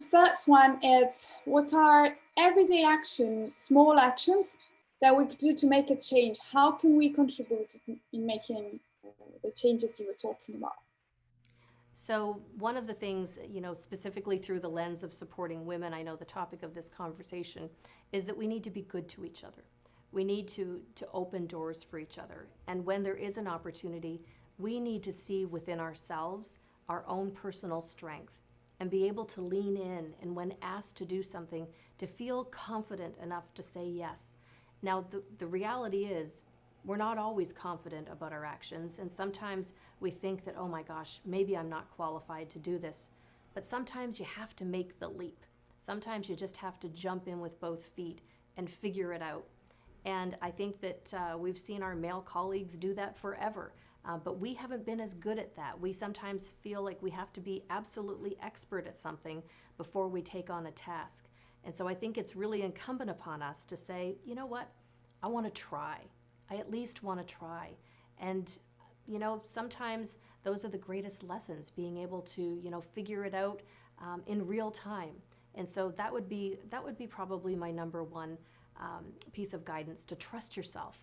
First one is, what are everyday small actions that we could do to make a change? How can we contribute in making the changes you were talking about? So one of the things, specifically through the lens of supporting women, I know the topic of this conversation is that we need to be good to each other. We need to open doors for each other. And when there is an opportunity, we need to see within ourselves our own personal strength and be able to lean in, and when asked to do something, to feel confident enough to say yes. Now, the reality is, we're not always confident about our actions, and sometimes we think that, oh my gosh, maybe I'm not qualified to do this. But sometimes you have to make the leap. Sometimes you just have to jump in with both feet and figure it out. And I think that we've seen our male colleagues do that forever, but we haven't been as good at that. We sometimes feel like we have to be absolutely expert at something before we take on a task. And so I think it's really incumbent upon us to say, you know what, I want to try. I at least want to try. And, sometimes those are the greatest lessons, being able to, figure it out in real time. And so that would be probably my number one piece of guidance, to trust yourself.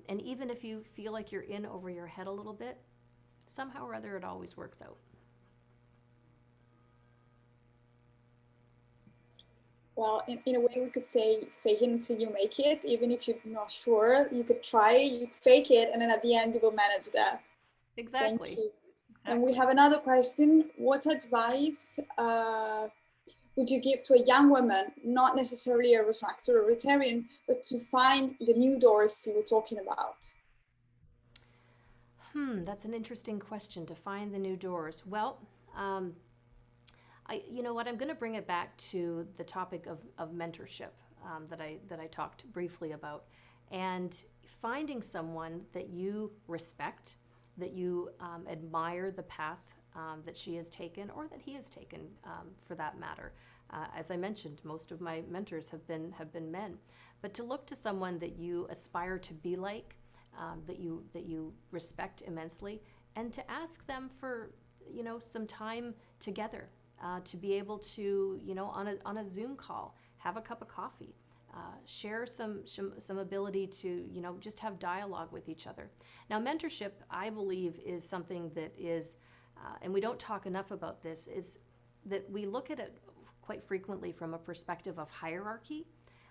And even if you feel like you're in over your head a little bit, somehow or other it always works out. Well, in a way, we could say fake it until you make it. Even if you're not sure, you could try, you fake it, and then at the end, you will manage that. Exactly. Thank you. Exactly. And we have another question. What advice would you give to a young woman, not necessarily a Rotary or Rotarian, but to find the new doors you were talking about? That's an interesting question, to find the new doors. Well, you know what, I'm going to bring it back to the topic of mentorship that I talked briefly about, and finding someone that you respect, that you admire the path that she has taken, or that he has taken, for that matter. As I mentioned, most of my mentors have been men, but to look to someone that you aspire to be like, that you respect immensely, and to ask them for some time together. To be able to, on a Zoom call, have a cup of coffee, share some ability to, just have dialogue with each other. Now, mentorship, I believe, is something that is, and we don't talk enough about this, is that we look at it quite frequently from a perspective of hierarchy,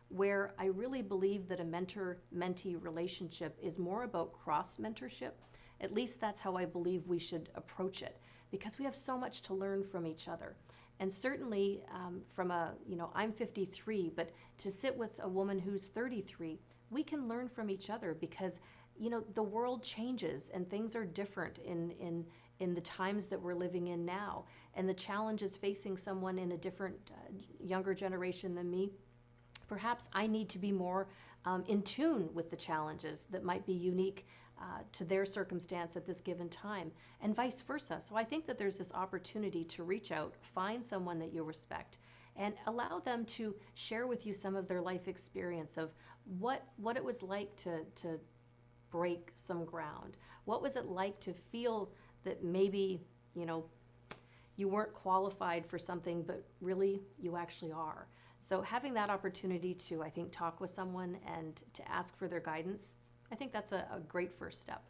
where I really believe that a mentor-mentee relationship is more about cross-mentorship. At least that's how I believe we should approach it, because we have so much to learn from each other. And certainly from I'm 53, but to sit with a woman who's 33, we can learn from each other, because, the world changes and things are different in the times that we're living in now. And the challenges facing someone in a different, younger generation than me, perhaps I need to be more in tune with the challenges that might be unique to their circumstance at this given time, and vice versa. So I think that there's this opportunity to reach out, find someone that you respect, and allow them to share with you some of their life experience of what it was like to break some ground. What was it like to feel that maybe, you weren't qualified for something, but really you actually are. So having that opportunity to, I think, talk with someone and to ask for their guidance, I think that's a great first step.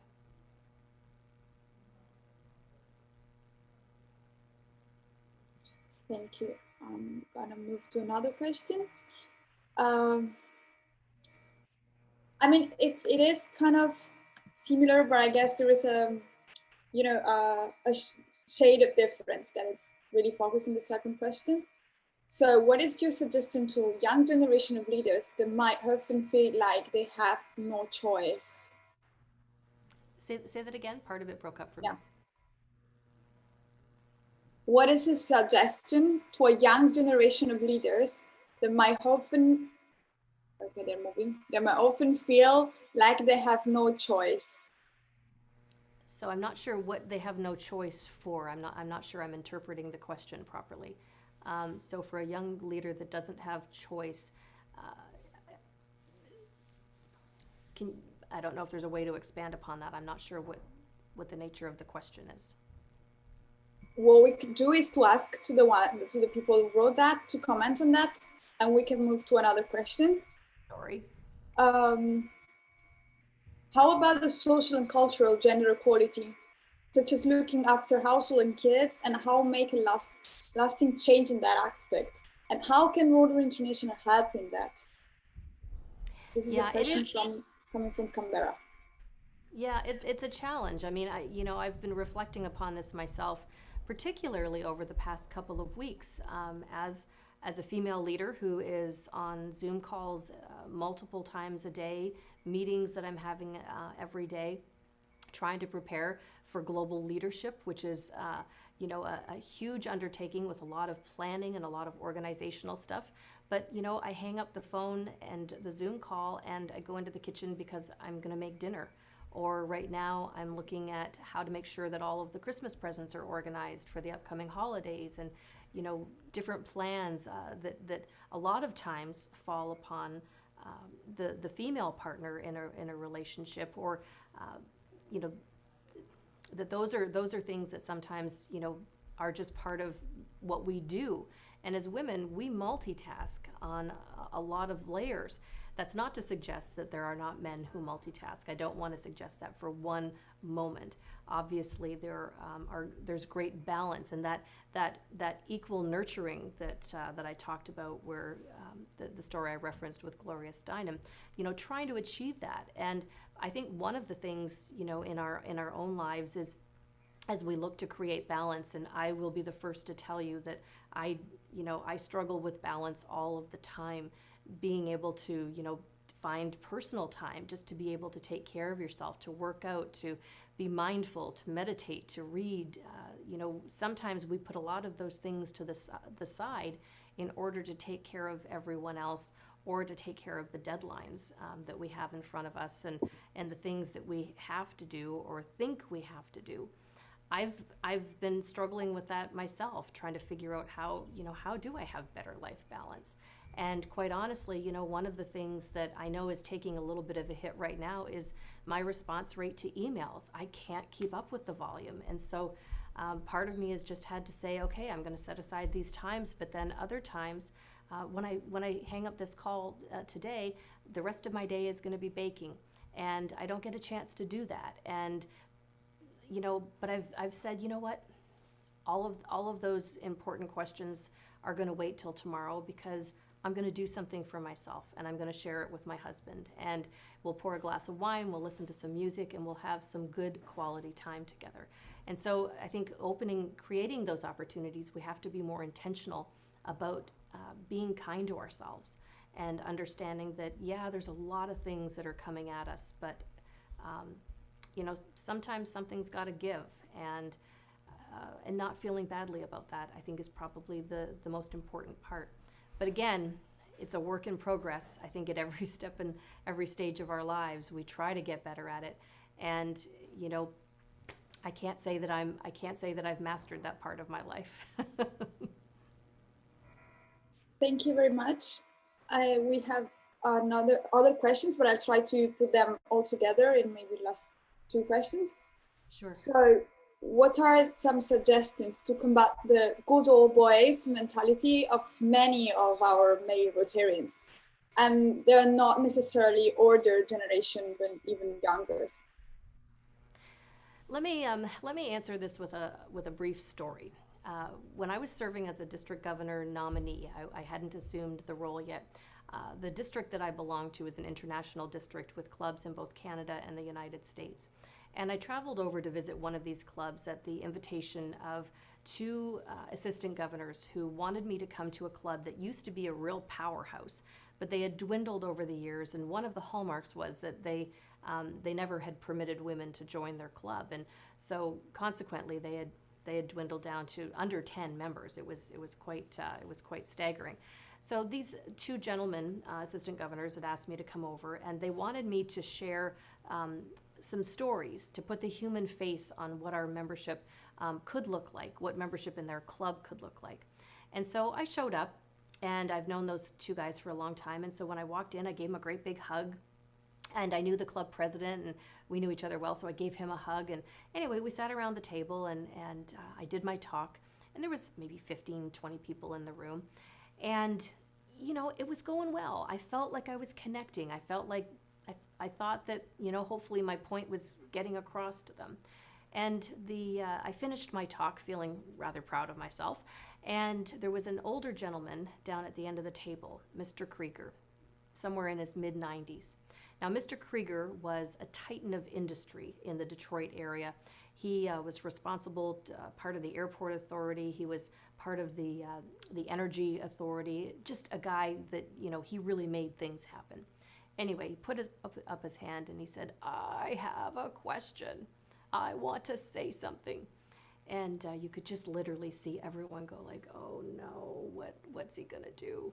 Thank you. I'm gonna move to another question. It is kind of similar, but I guess there is a shade of difference that it's really focused on the second question. So what is your suggestion to a young generation of leaders that might often feel like they have no choice? Say that again. Part of it broke up for me. What is a suggestion to a young generation of leaders that might often feel like they have no choice? So I'm not sure what they have no choice for. I'm not sure I'm interpreting the question properly. So for a young leader that doesn't have choice, I don't know if there's a way to expand upon that. I'm not sure what the nature of the question is. what we could do is to ask to the people who wrote that to comment on that, and we can move to another question. Sorry. How about the social and cultural gender equality, such as looking after household and kids, and how make a lasting change in that aspect? And how can Rotary International help in that? This is a question coming from Canberra. Yeah, it's a challenge. I mean, I've been reflecting upon this myself, particularly over the past couple of weeks, as a female leader who is on Zoom calls multiple times a day, meetings that I'm having every day, trying to prepare for global leadership, which is a huge undertaking with a lot of planning and a lot of organizational stuff. But I hang up the phone and the Zoom call and I go into the kitchen because I'm going to make dinner. Or right now I'm looking at how to make sure that all of the Christmas presents are organized for the upcoming holidays, and different plans that a lot of times fall upon the female partner in a relationship, or that those are things that sometimes are just part of what we do. And as women, we multitask on a lot of layers. That's not to suggest that there are not men who multitask. I don't want to suggest that for one moment. Obviously, there's great balance, and that equal nurturing that I talked about, where the story I referenced with Gloria Steinem, trying to achieve that. And I think one of the things in our own lives is, as we look to create balance, and I will be the first to tell you that I struggle with balance all of the time, being able to find personal time just to be able to take care of yourself, to work out, to be mindful, to meditate, to read. Sometimes we put a lot of those things to the side in order to take care of everyone else, or to take care of the deadlines that we have in front of us, and the things that we have to do or think we have to do. I've been struggling with that myself, trying to figure out how do I have better life balance. And quite honestly, one of the things that I know is taking a little bit of a hit right now is my response rate to emails. I can't keep up with the volume. And so part of me has just had to say, okay, I'm going to set aside these times, but then other times, when I hang up this call today, the rest of my day is going to be baking, and I don't get a chance to do that. And but I've said, what, all of those important questions are going to wait till tomorrow, because I'm going to do something for myself, and I'm going to share it with my husband, and we'll pour a glass of wine, we'll listen to some music, and we'll have some good quality time together. And so I think creating those opportunities, we have to be more intentional about being kind to ourselves, and understanding that, there's a lot of things that are coming at us, but sometimes something's got to give, and not feeling badly about that, I think, is probably the most important part. But again, it's a work in progress. I think at every step and every stage of our lives, we try to get better at it. And I can't say that I've mastered that part of my life. Thank you very much. We have other questions, but I'll try to put them all together in maybe last two questions. Sure. So, what are some suggestions to combat the good old boys mentality of many of our male Rotarians? And they're not necessarily older generation, but even younger. Let me answer this with a brief story. When I was serving as a district governor nominee, I hadn't assumed the role yet. The district that I belong to is an international district with clubs in both Canada and the United States. And I traveled over to visit one of these clubs at the invitation of two assistant governors who wanted me to come to a club that used to be a real powerhouse, but they had dwindled over the years. And one of the hallmarks was that they never had permitted women to join their club, and so consequently they had dwindled down to under 10 members. It was quite staggering. So these two gentlemen, assistant governors, had asked me to come over, and they wanted me to share some stories, to put the human face on what our membership could look like, what membership in their club could look like. And so I showed up, and I've known those two guys for a long time, and so when I walked in, I gave them a great big hug, And I knew the club president, and we knew each other well, so I gave him a hug. And anyway, we sat around the table, and I did my talk. And there was maybe 15, 20 people in the room. And, you know, it was going well. I felt like I was connecting. I felt like I thought that, you know, hopefully my point was getting across to them. And I finished my talk feeling rather proud of myself. And there was an older gentleman down at the end of the table, Mr. Krieger, somewhere in his mid-90s. Now, Mr. Krieger was a titan of industry in the Detroit area. He was responsible, part of the airport authority. He was part of the energy authority. Just a guy that, you know, he really made things happen. Anyway, he put up his hand and he said, "I have a question. I want to say something." And you could just literally see everyone go like, "Oh no, what's he gonna do?"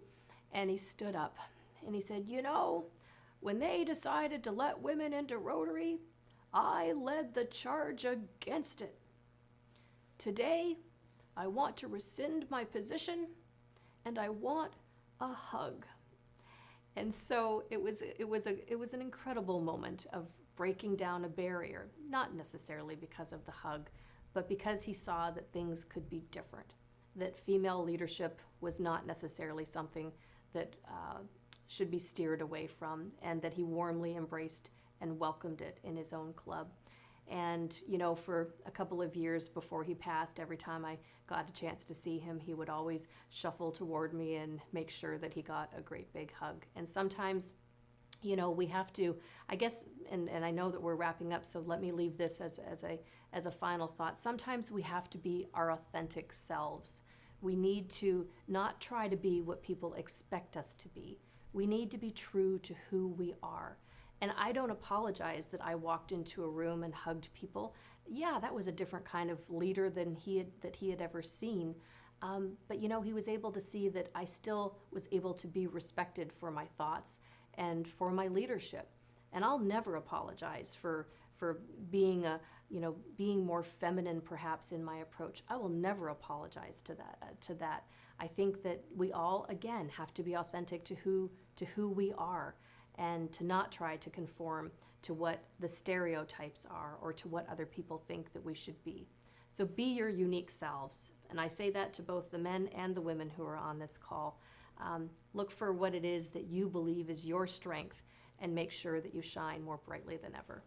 And he stood up and he said, "You know, when they decided to let women into Rotary, I led the charge against it. Today, I want to rescind my position, and I want a hug." And so it was an incredible moment of breaking down a barrier, not necessarily because of the hug, but because he saw that things could be different, that female leadership was not necessarily something that should be steered away from, and that he warmly embraced and welcomed it in his own club. And, you know, for a couple of years before he passed, every time I got a chance to see him, he would always shuffle toward me and make sure that he got a great big hug. And sometimes, you know, we have to, I guess, and I know that we're wrapping up, so let me leave this as a final thought. Sometimes we have to be our authentic selves. We need to not try to be what people expect us to be. We need to be true to who we are. And I don't apologize that I walked into a room and hugged people. Yeah, that was a different kind of leader than he had ever seen. But you know, he was able to see that I still was able to be respected for my thoughts and for my leadership. And I'll never apologize for being being more feminine perhaps in my approach. I will never apologize to that. I think that we all, again, have to be authentic to who we are, and to not try to conform to what the stereotypes are or to what other people think that we should be. So be your unique selves. And I say that to both the men and the women who are on this call. Look for what it is that you believe is your strength, and make sure that you shine more brightly than ever.